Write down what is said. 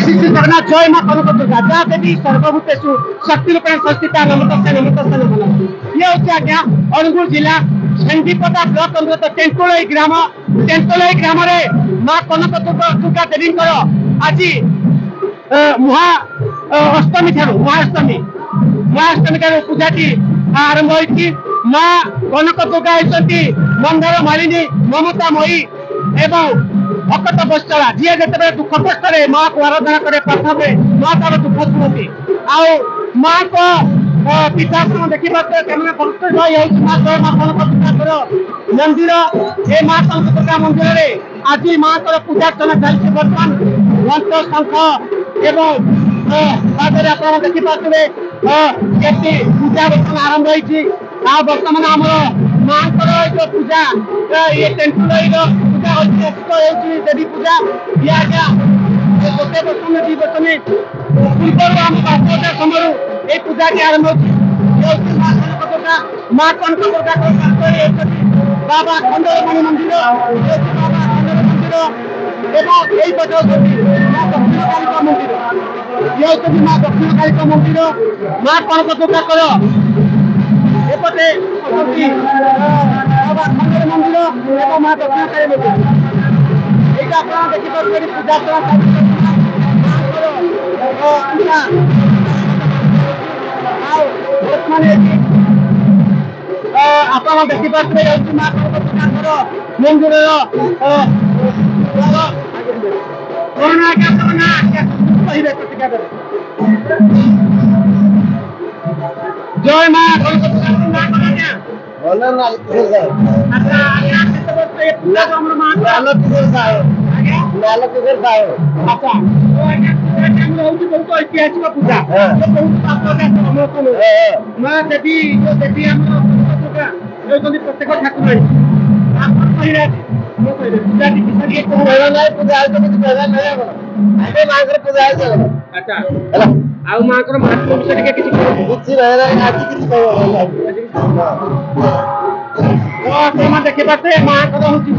श्री जगन्नाथ जय मां कनक दुर्गा जहाँ देवी सर्वभूतेषु शक्ति रूपेण संस्थिता नमस्ते नमः। ये होची आज्ञा अनुगुल जिला सेंडीपटा ब्लॉक अंतर्गत टेंटोलई ग्राम रे मां कनक दुर्गा देवी आज महा अष्टमी महाअष्टमी पूजाटी आरंभ होती। मां कनक दुर्गा होती मंदार मालिनी ममतामयी एवं भक्त बत्सला जी जिते दुख कष्ट माँ को आराधना करे प्रथम माँ तार दुख शुणती आउ माँ को पीठासन देखा भक्त माँ कनक मंदिर ए माँ कनक दुर्गा मंदिर में आज माँ को पूजार्चना चलती बर्तमान घंट शंख एवं आप देखिपे पूजा बर्तमान आरंभ होती बर्तमान आम माँ जो पूजा ये टेंटुलई पूजा होती देवी पूजा ये आज्ञा गोटे वर्ष में 2 वर्ष में पूर्व आम 5 हजार समय ये पूजा की आरंभ होती माँ कनक दुर्गा बाबा खंडरमणि मंदिर बाबा खंडर मंदिर एवं यही पटे माँ दक्षिणकालिका मंदिर ये होती माँ दक्षिणकालिका मंदिर माँ कनक दुर्गा एपटे बाबा खंडर मंदिर एवं माँ दक्षिणकाली मंदिर यहाँ आप देखिए पूजा आप देखिपे माँ मंदिर जय माँ ऐतिहासिक पूजा माँ देवी जो देवी प्रत्येक ठाकुर ଆଉ ମାଙ୍କର ମହାତ୍ମ୍ୟ ବିଷୟରେ କିଛି ଆପଣ ଦେଖିପାରୁଥିବେ ମାଙ୍କର ହଉଛି